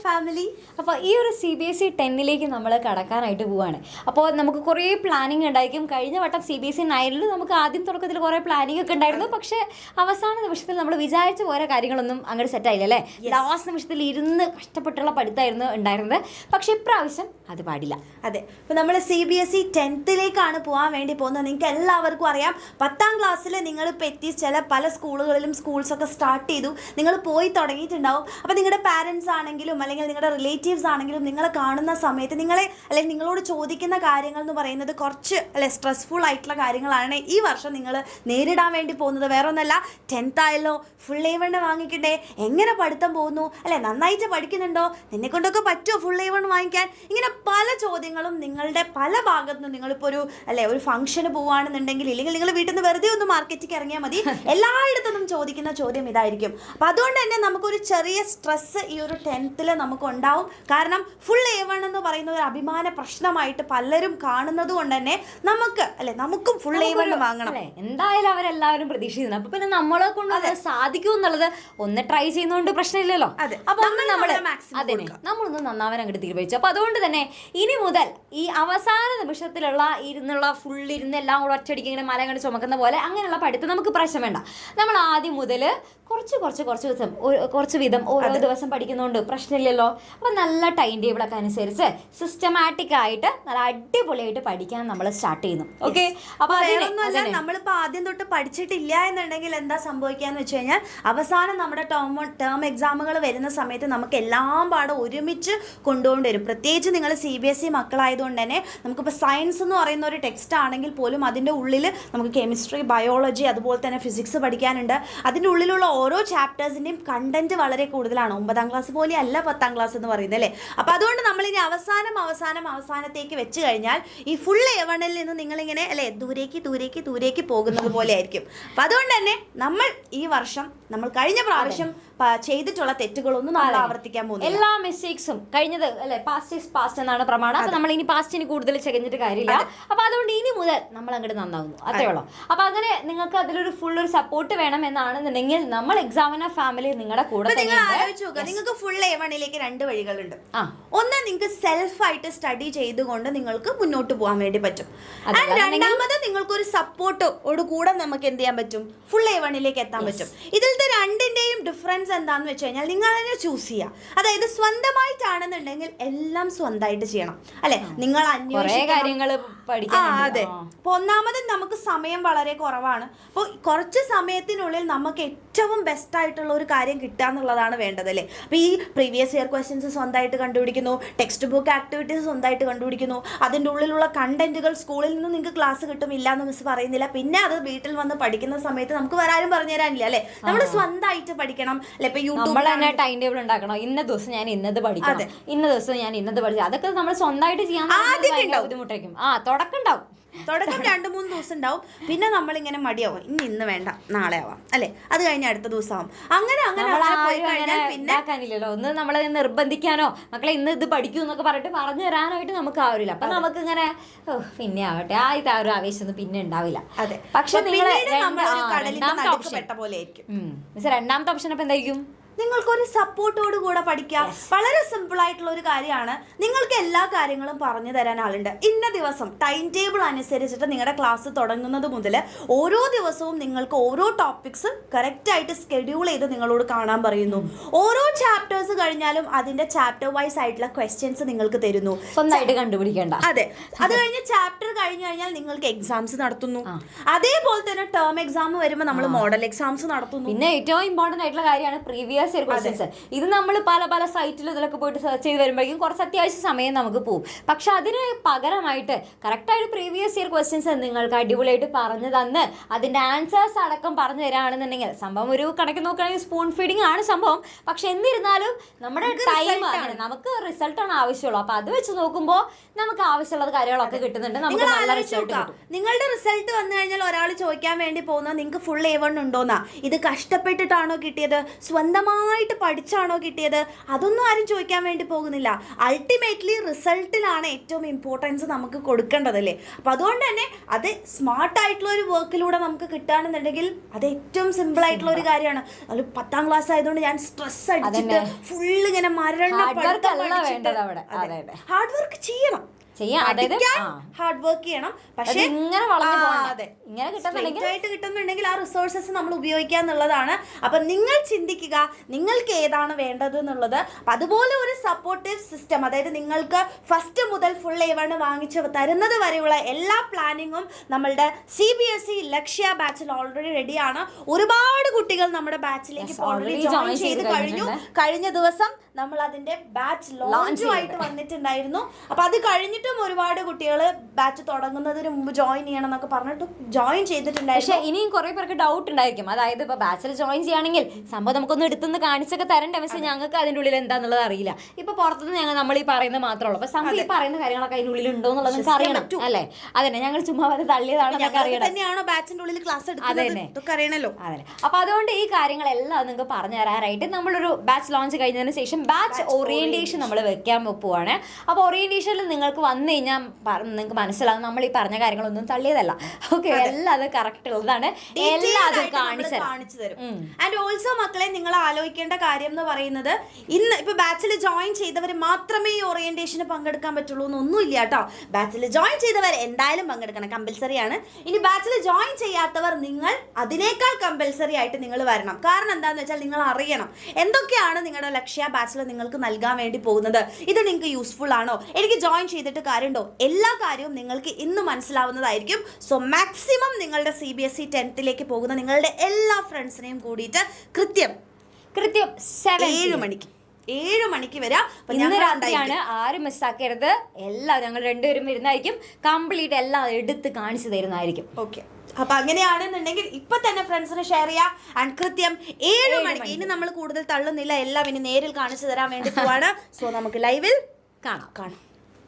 Family. അപ്പോൾ ഈ ഒരു CBSE 10ലേക്ക് നമ്മൾ കടക്കാനായിട്ട് പോവുകയാണ്. അപ്പോൾ നമുക്ക് കുറേ പ്ലാനിങ് ഉണ്ടായിരിക്കും. കഴിഞ്ഞ വട്ടം CBSE 9ൽ നമുക്ക് ആദ്യം തുടക്കത്തിൽ കുറേ പ്ലാനിങ് ഒക്കെ ഉണ്ടായിരുന്നു. പക്ഷേ അവസാന നിമിഷത്തിൽ നമ്മൾ വിചാരിച്ച പോലെ കാര്യങ്ങളൊന്നും അങ്ങോട്ട് സെറ്റായില്ല അല്ലേ. ലാസ്റ്റ് നിമിഷത്തിൽ ഇരുന്ന് കഷ്ടപ്പെട്ടുള്ള പഠിത്തമായിരുന്നു ഉണ്ടായിരുന്നത്. പക്ഷേ ഇപ്രാവശ്യം അത് പാടില്ല. അതെ, ഇപ്പോൾ നമ്മൾ CBSE 10ലേക്കാണ് പോകാൻ വേണ്ടി പോകുന്നത്. നിങ്ങൾക്ക് എല്ലാവർക്കും അറിയാം, 10ാം ക്ലാസ്സിൽ നിങ്ങളിപ്പോൾ എത്തി പല സ്കൂളുകളിലും സ്കൂൾസൊക്കെ സ്റ്റാർട്ട് ചെയ്തു, നിങ്ങൾ പോയി തുടങ്ങിയിട്ടുണ്ടാവും. അപ്പോൾ നിങ്ങളുടെ പാരൻസ് ആണെങ്കിലും അല്ലെങ്കിൽ നിങ്ങളുടെ റിലേറ്റീവ്സ് ആണെങ്കിലും നിങ്ങളെ കാണുന്ന സമയത്ത് അല്ലെങ്കിൽ നിങ്ങളോട് ചോദിക്കുന്ന കാര്യങ്ങൾ എന്ന് പറയുന്നത് കുറച്ച് സ്ട്രെസ്ഫുൾ ആയിട്ടുള്ള കാര്യങ്ങളാണ് ഈ വർഷം നിങ്ങൾ നേരിടാൻ വേണ്ടി പോകുന്നത്. വേറെ ഒന്നല്ല, 10th ആയല്ലോ, ഫുൾ A1 വാങ്ങിക്കണ്ടേ, എങ്ങനെ പഠിത്തം പോകുന്നു, നന്നായിട്ട് പഠിക്കുന്നുണ്ടോ, നിന്നെ കൊണ്ടൊക്കെ പറ്റുമോ ഫുൾ A1 വാങ്ങിക്കാൻ, ഇങ്ങനെ പല ചോദ്യങ്ങളും നിങ്ങളുടെ പല ഭാഗത്തു നിന്നും. നിങ്ങളിപ്പോൾ ഒരു ഫംഗ്ഷന് പോവുകയാണെന്നുണ്ടെങ്കിൽ, ഇല്ലെങ്കിൽ നിങ്ങൾ വീട്ടിൽ നിന്ന് വെറുതെ ഒന്ന് മാർക്കറ്റിലേക്ക് ഇറങ്ങിയാൽ മതി, എല്ലായിടത്തും ചോദിക്കുന്ന ചോദ്യം ഇതായിരിക്കും. അപ്പോൾ അതുകൊണ്ട് തന്നെ നമുക്കൊരു ചെറിയ സ്ട്രെസ് ഈ ഒരു 10th നമുക്ക് ഉണ്ടാവും. കാരണം ഫുൾ A1 എന്ന് പറയുന്ന ഒരു അഭിമാന പ്രശ്നമായിട്ട് പലരും കാണുന്നത് കൊണ്ട് തന്നെ നമുക്കും ഫുൾ A1 വാങ്ങണം. എന്തായാലും അവരെല്ലാവരും പ്രതീക്ഷിക്കുന്നു. അപ്പൊ പിന്നെ നമ്മളെ കൊണ്ട് അത് സാധിക്കും എന്നുള്ളത് ഒന്ന് ട്രൈ ചെയ്യുന്നതുകൊണ്ട് പ്രശ്നമില്ലല്ലോ. അപ്പൊ നമ്മളൊന്ന് നന്നാവാൻ അങ്ങോട്ട് തീരുമാനിച്ചു. അപ്പൊ അതുകൊണ്ട് തന്നെ ഇനി മുതൽ ഈ അവസാന നിമിഷത്തിലുള്ള ഫുൾ ഇരുന്ന് എല്ലാം കൂടെ ഒറ്റയടിക്ക് ഇങ്ങനെ മല കണ്ട് ചുമക്കുന്ന പോലെ അങ്ങനെയുള്ള പഠിത്തം നമുക്ക് പ്രശ്നം വേണ്ട. നമ്മൾ ആദ്യം മുതൽ കുറച്ച് വീതം ഓരോ ദിവസം പഠിക്കുന്നതുകൊണ്ട് പ്രശ്നമില്ലല്ലോ. അപ്പം നല്ല ടൈം ടേബിളൊക്കെ അനുസരിച്ച് സിസ്റ്റമാറ്റിക് ആയിട്ട് നല്ല അടിപൊളിയായിട്ട് പഠിക്കാൻ നമ്മൾ സ്റ്റാർട്ട് ചെയ്യുന്നു. ഓക്കെ, അപ്പോൾ നമ്മളിപ്പോൾ ആദ്യം തൊട്ട് പഠിച്ചിട്ടില്ല എന്നുണ്ടെങ്കിൽ എന്താ സംഭവിക്കാന്ന് വെച്ച് കഴിഞ്ഞാൽ അവസാനം നമ്മുടെ ടേം എക്സാമുകൾ വരുന്ന സമയത്ത് നമുക്ക് എല്ലാം പാടെ ഒരുമിച്ച് കൊണ്ടുകൊണ്ട് വരും. പ്രത്യേകിച്ച് നിങ്ങൾ CBSE മക്കളായതുകൊണ്ട് തന്നെ നമുക്കിപ്പോൾ സയൻസ് എന്ന് പറയുന്ന ഒരു ടെക്സ്റ്റ് ആണെങ്കിൽ പോലും അതിൻ്റെ ഉള്ളിൽ നമുക്ക് കെമിസ്ട്രി, ബയോളജി, അതുപോലെ തന്നെ ഫിസിക്സ് പഠിക്കാനുണ്ട്. അതിൻ്റെ ഉള്ളിലുള്ള ഓരോ ചാപ്റ്റേഴ്സിൻ്റെയും കണ്ടന്റ് വളരെ കൂടുതലാണ്. 9ാം ക്ലാസ് പോലെ അല്ല 10ാം ക്ലാസ് എന്ന് പറയുന്നത് അല്ലേ. അപ്പോൾ അതുകൊണ്ട് നമ്മളിനി അവസാനത്തേക്ക് വെച്ച് കഴിഞ്ഞാൽ ഈ ഫുൾ A1 നിന്ന് നിങ്ങളിങ്ങനെ ദൂരേക്ക് പോകുന്നത് പോലെ ആയിരിക്കും. അപ്പം അതുകൊണ്ട് തന്നെ നമ്മൾ ഈ വർഷം നമ്മൾ കഴിഞ്ഞ പ്രാവശ്യം ചെയ്തിട്ടുള്ള തെറ്റുകളൊന്നും നമ്മൾ ആവർത്തിക്കാൻ പോകുന്നു. എല്ലാ മിസ്റ്റേക്സും കഴിഞ്ഞത് പാസ്റ്റ് ഈസ് പാസ്റ്റ് എന്നാണ് പ്രമാണം. അപ്പൊ നമ്മൾ ഇനി പാസ്റ്റിന് കൂടുതൽ ചെകഞ്ഞിട്ട് കാര്യമില്ല. അപ്പൊ അതുകൊണ്ട് ഇനി മുതൽ നമ്മൾ അങ്ങോട്ട് നന്നാവുന്നു, അത്രേ ഉള്ളൂ. അപ്പൊ അങ്ങനെ നിങ്ങൾക്ക് അതിലൊരു ഫുൾ ഒരു സപ്പോർട്ട് വേണം എന്നാണെന്നുണ്ടെങ്കിൽ നമ്മൾ എക്സാമിനർ ഫാമിലി നിങ്ങളുടെ കൂടെ. നിങ്ങൾക്ക് ഫുൾ A1ലേക്ക് 2 വഴികളുണ്ട്. ഒന്ന്, നിങ്ങൾക്ക് സെൽഫായിട്ട് സ്റ്റഡി ചെയ്തുകൊണ്ട് നിങ്ങൾക്ക് മുന്നോട്ട് പോകാൻ വേണ്ടി പറ്റും. രണ്ടാമത് നിങ്ങൾക്കൊരു സപ്പോർട്ടോട് കൂടെ നമുക്ക് എന്ത് ചെയ്യാൻ പറ്റും, ഫുൾ A1ലേക്ക് എത്താൻ പറ്റും. ഇതിലത്തെ രണ്ടിന്റെയും ഡിഫറൻസ് എന്താന്ന് വെച്ച് കഴിഞ്ഞാൽ നിങ്ങൾ തന്നെ ചൂസ് ചെയ്യുക. അതായത് സ്വന്തമായിട്ടാണെന്നുണ്ടെങ്കിൽ എല്ലാം സ്വന്തമായിട്ട് ചെയ്യണം അല്ലെ. നിങ്ങൾ അതെ. അപ്പൊ ഒന്നാമത് നമുക്ക് സമയം വളരെ കുറവാണ്. അപ്പോൾ കുറച്ച് സമയത്തിനുള്ളിൽ നമുക്ക് ഏറ്റവും ബെസ്റ്റ് ആയിട്ടുള്ള ഒരു കാര്യം കിട്ടുക എന്നുള്ളതാണ് വേണ്ടത് അല്ലേ. അപ്പോൾ ഈ പ്രീവിയസ് ഇയർ ക്വസ്റ്റ്യൻസ് സ്വന്തമായിട്ട് കണ്ടുപിടിക്കുന്നു, ടെക്സ്റ്റ് ബുക്ക് ആക്ടിവിറ്റീസ് സ്വന്തമായിട്ട് കണ്ടുപിടിക്കുന്നു, അതിൻ്റെ ഉള്ളിലുള്ള കണ്ടന്റുകൾ സ്കൂളിൽ നിന്ന് നിങ്ങൾക്ക് ക്ലാസ് കിട്ടും ഇല്ല എന്ന് മിസ് പറയുന്നില്ല. പിന്നെ അത് വീട്ടിൽ വന്ന് പഠിക്കുന്ന സമയത്ത് നമുക്ക് വരാനും പറഞ്ഞു തരാനില്ല അല്ലേ. നമ്മൾ സ്വന്തമായിട്ട് പഠിക്കണം അല്ലെ. ഇപ്പൊ യൂട്യൂബിൽ തന്നെ ടൈം ടേബിൾ ഉണ്ടാക്കണം. ഇന്ന ദിവസം ഞാൻ ഇന്നത് പഠിക്കണം, ഇന്ന ദിവസം ഞാൻ ഇന്നത് പഠിച്ചു. അതൊക്കെ നമ്മൾ സ്വന്തമായിട്ട് ചെയ്യാൻ ബുദ്ധിമുട്ടായിരിക്കും. തുടക്കം 2-3 ദിവസം ഉണ്ടാവും. പിന്നെ നമ്മളിങ്ങനെ മടിയാവും, ഇന്ന് വേണ്ട നാളെ ആവാം അല്ലെ, അത് കഴിഞ്ഞ അടുത്ത ദിവസം ആവും. അങ്ങനെ പിന്നെ ഒന്ന് നമ്മളെ നിർബന്ധിക്കാനോ മക്കളെ ഇന്ന് ഇത് പഠിക്കൂ എന്നൊക്കെ പറഞ്ഞിട്ട് പറഞ്ഞു തരാനായിട്ട് നമുക്ക് ആവില്ല. അപ്പൊ നമുക്ക് ഇങ്ങനെ പിന്നെ ആവട്ടെ ആ ഒരു ആവേശം പിന്നെ ഉണ്ടാവില്ല. അതെ, പക്ഷെ രണ്ടാമത്തെ ഓപ്ഷൻ അപ്പൊ എന്തായിരിക്കും, നിങ്ങൾക്കൊരു സപ്പോർട്ടോട് കൂടെ പഠിക്കാം. വളരെ സിമ്പിൾ ആയിട്ടുള്ള ഒരു കാര്യമാണ്. നിങ്ങൾക്ക് എല്ലാ കാര്യങ്ങളും പറഞ്ഞു തരാൻ ആളുണ്ട്. ഇന്ന ദിവസം ടൈം ടേബിൾ അനുസരിച്ചിട്ട് നിങ്ങളുടെ ക്ലാസ് തുടങ്ങുന്നത് മുതൽ ഓരോ ദിവസവും നിങ്ങൾക്ക് ഓരോ ടോപ്പിക്സ് കറക്റ്റായിട്ട് സ്കെഡ്യൂൾ ചെയ്ത് നിങ്ങളോട് കാണാൻ പറയുന്നു. ഓരോ ചാപ്റ്റേഴ്സ് കഴിഞ്ഞാലും അതിന്റെ ചാപ്റ്റർ വൈസ് ആയിട്ടുള്ള ക്വസ്റ്റ്യൻസ് നിങ്ങൾക്ക് തരുന്നു, സ്വന്തമായിട്ട് കണ്ടുപിടിക്കേണ്ട. അതെ, അത് കഴിഞ്ഞ് ചാപ്റ്റർ കഴിഞ്ഞു കഴിഞ്ഞാൽ നിങ്ങൾക്ക് എക്സാംസ് നടത്തുന്നു. അതേപോലെ തന്നെ ടേം എക്സാം വരുമ്പോൾ നമ്മൾ മോഡൽ എക്സാംസ് നടത്തുന്നു. പിന്നെ ഏറ്റവും ഇമ്പോർട്ടന്റ് ആയിട്ടുള്ള കാര്യമാണ് പ്രീവിയസ് ക്വസ്റ്റ്യൻസ്. ഇത് നമ്മൾ പല സൈറ്റിലും ഇതിലൊക്കെ പോയിട്ട് സെർച്ച് ചെയ്ത് വരുമ്പോഴേക്കും കുറച്ച് അത്യാവശ്യം സമയം നമുക്ക് പോകും. പക്ഷെ അതിന് പകരമായിട്ട് കറക്റ്റായിട്ട് പ്രീവിയസ് ഇയർ ക്വസ്റ്റ്യൻസ് നിങ്ങൾക്ക് അടിപൊളിയായിട്ട് പറഞ്ഞു തന്ന് അതിന്റെ ആൻസേഴ്സ് അടക്കം പറഞ്ഞു തരാണെന്നുണ്ടെങ്കിൽ സംഭവം ഒരു കണക്ക് നോക്കുകയാണെങ്കിൽ സ്പൂൺ ഫീഡിങ് ആണ് സംഭവം. പക്ഷെ എന്നിരുന്നാലും നമ്മുടെ ടൈം നമുക്ക് റിസൾട്ടാണ് ആവശ്യമുള്ളൂ. അപ്പൊ അത് വെച്ച് നോക്കുമ്പോൾ നമുക്ക് ആവശ്യമുള്ള കാര്യങ്ങളൊക്കെ കിട്ടുന്നുണ്ട്. നമുക്ക് നല്ല റിസൾട്ട് കിട്ടും. നിങ്ങളുടെ റിസൾട്ട് വന്നു കഴിഞ്ഞാൽ ഒരാൾ ചോദിക്കാൻ വേണ്ടി പോകുന്നത് നിങ്ങൾക്ക് ഫുൾ A1 ഉണ്ടോന്നാ, ഇത് കഷ്ടപ്പെട്ടിട്ടാണോ കിട്ടിയത്, സ്വന്തമായി നന്നായിട്ട് പഠിച്ചാണോ കിട്ടിയത്, അതൊന്നും ആരും ചോദിക്കാൻ വേണ്ടി പോകുന്നില്ല. അൾട്ടിമേറ്റ്ലി റിസൾട്ടിലാണ് ഏറ്റവും ഇമ്പോർട്ടൻസ് നമുക്ക് കൊടുക്കേണ്ടതല്ലേ. അപ്പം അതുകൊണ്ട് തന്നെ അത് സ്മാർട്ടായിട്ടുള്ള ഒരു വർക്കിലൂടെ നമുക്ക് കിട്ടുകയാണെന്നുണ്ടെങ്കിൽ അത് ഏറ്റവും സിമ്പിൾ ആയിട്ടുള്ള ഒരു കാര്യമാണ്. അത് 10ാം ക്ലാസ് ആയതുകൊണ്ട് ഞാൻ സ്ട്രെസ് അടിച്ചിട്ട് ഫുള്ള് ഇങ്ങനെ ഹാർഡ് വർക്ക് ചെയ്യണം, ഹാർഡ് വർക്ക് ചെയ്യണം. പക്ഷേ ആയിട്ട് കിട്ടുന്നുണ്ടെങ്കിൽ ആ റിസോഴ്സസ് നമ്മൾ ഉപയോഗിക്കുക എന്നുള്ളതാണ്. അപ്പം നിങ്ങൾ ചിന്തിക്കുക നിങ്ങൾക്ക് ഏതാണ് വേണ്ടത് എന്നുള്ളത്. അപ്പം അതുപോലെ ഒരു സപ്പോർട്ടീവ് സിസ്റ്റം, അതായത് നിങ്ങൾക്ക് ഫസ്റ്റ് മുതൽ ഫുൾ A1 വാങ്ങിച്ച് തരുന്നത് വരെയുള്ള എല്ലാ പ്ലാനിങ്ങും നമ്മളുടെ CBSE ലക്ഷ്യ ബാച്ചിൽ ഓൾറെഡി റെഡിയാണ്. ഒരുപാട് കുട്ടികൾ നമ്മുടെ ബാച്ചിലേക്ക് ഓൾറെഡി ജോയിൻ ചെയ്ത് കഴിഞ്ഞു. കഴിഞ്ഞ ദിവസം നമ്മൾ അതിന്റെ ബാച്ച് ലോഞ്ചുമായിട്ട് വന്നിട്ടുണ്ടായിരുന്നു. അപ്പൊ അത് കഴിഞ്ഞിട്ടും ഒരുപാട് കുട്ടികൾ ബാച്ച് തുടങ്ങുന്നതിന് മുമ്പ് ജോയിൻ ചെയ്യണം എന്നൊക്കെ പറഞ്ഞിട്ട് ജോയിൻ ചെയ്തിട്ടുണ്ടായിരുന്നു. പക്ഷേ ഇനിയും കുറെ പേർക്ക് ഡൗട്ട് ഉണ്ടായിരിക്കും. അതായത് ഇപ്പൊ ബാച്ചിൽ ജോയിൻ ചെയ്യുകയാണെങ്കിൽ സംഭവം നമുക്കൊന്ന് എടുത്തുനിന്ന് കാണിച്ചൊക്കെ തരേണ്ട, പക്ഷേ ഞങ്ങൾക്ക് അതിൻ്റെ ഉള്ളിൽ എന്താന്നുള്ളത് അറിയില്ല. ഇപ്പൊ പുറത്തുനിന്ന് നമ്മൾ ഈ പറയുന്നത് മാത്രമേ ഉള്ളൂ. അപ്പൊ സംഭവം ഈ പറയുന്ന കാര്യങ്ങളൊക്കെ അതിൻ്റെ ഉള്ളിൽ ഉണ്ടോ എന്നുള്ളത് നിങ്ങൾക്ക് അറിയണം അല്ലേ? അതന്നെ, ഞങ്ങൾ ചുമ്മാ അത് തള്ളിയതാണെന്നൊക്കെ അറിയണം. തന്നെയാണോ ബാച്ചിന്റെ ഉള്ളിൽ ക്ലാസ് എടുക്കുന്നത് അറിയണല്ലോ. അതെ, അപ്പൊ അതുകൊണ്ട് ഈ കാര്യങ്ങളെല്ലാം നിങ്ങൾക്ക് പറഞ്ഞു തരാനായിട്ട് നമ്മളൊരു ബാച്ച് ലോഞ്ച് കഴിഞ്ഞതിന് ശേഷം ബാച്ച് ഓറിയന്റേഷൻ നമ്മൾ വെക്കാൻ പോവാണ്. അപ്പോൾ ഓറിയന്റേഷനിൽ നിങ്ങൾക്ക് വന്നു കഴിഞ്ഞാൽ നിങ്ങൾക്ക് മനസ്സിലാവും നമ്മൾ ഈ പറഞ്ഞ കാര്യങ്ങളൊന്നും തള്ളിയതല്ല. ഓക്കെ, എല്ലാം അത് കറക്റ്റ് ഉള്ളതാണ്, എല്ലാം അത് കാണിച്ചു തരും. ആൻഡ് ഓൾസോ മക്കളെ, നിങ്ങൾ ആലോചിക്കേണ്ട കാര്യം എന്ന് പറയുന്നത്, ഇന്ന് ഇപ്പൊ ബാച്ചിൽ ജോയിൻ ചെയ്തവർ മാത്രമേ ഈ ഓറിയന്റേഷന് പങ്കെടുക്കാൻ പറ്റുള്ളൂ എന്നൊന്നുമില്ല കേട്ടോ. ബാച്ചിൽ ജോയിൻ ചെയ്തവർ എന്തായാലും പങ്കെടുക്കണം, കമ്പൽസറി ആണ്. ഇനി ബാച്ചിൽ ജോയിൻ ചെയ്യാത്തവർ നിങ്ങൾ അതിനേക്കാൾ കമ്പൽസറി ആയിട്ട് നിങ്ങൾ വരണം. കാരണം എന്താണെന്ന് വെച്ചാൽ നിങ്ങൾ അറിയണം എന്തൊക്കെയാണ് നിങ്ങളുടെ ലക്ഷ്യ ബാച്ചിൽ നിങ്ങൾക്ക് നൽകാൻ വേണ്ടി പോകുന്നത്. ഇത് നിങ്ങൾക്ക് യൂസ്ഫുൾ ആണോ, എനിക്ക് ജോയിൻ ചെയ്തിട്ട് കാര്യമുണ്ടോ, എല്ലാ കാര്യവും നിങ്ങൾക്ക് ഇന്ന് മനസ്സിലാവുന്നതായിരിക്കും. സോ മാക്സിമം നിങ്ങളുടെ CBSE 10th പോകുന്ന നിങ്ങളുടെ എല്ലാ ഫ്രണ്ട്സിനെയും കൂടിയിട്ട് കൃത്യം 7 മണിക്ക് വരാം. ആരും മിസ്സാക്കരുത്. എല്ലാം ഞങ്ങൾ രണ്ടുപേരും വരുന്നതായിരിക്കും, കംപ്ലീറ്റ് എല്ലാം എടുത്ത് കാണിച്ചു തരുന്നതായിരിക്കും. ഓക്കെ, അപ്പൊ അങ്ങനെയാണെന്നുണ്ടെങ്കിൽ ഇപ്പൊ തന്നെ ഫ്രണ്ട്സിന് ഷെയർ ചെയ്യാം. ആൻഡ് കൃത്യം 7 മണിക്ക്, ഇനി നമ്മൾ കൂടുതൽ തള്ളുന്നില്ല, എല്ലാം ഇനി നേരിൽ കാണിച്ചു തരാൻ വേണ്ടി പോവാണ്. സോ നമുക്ക് ലൈവിൽ കാണാം.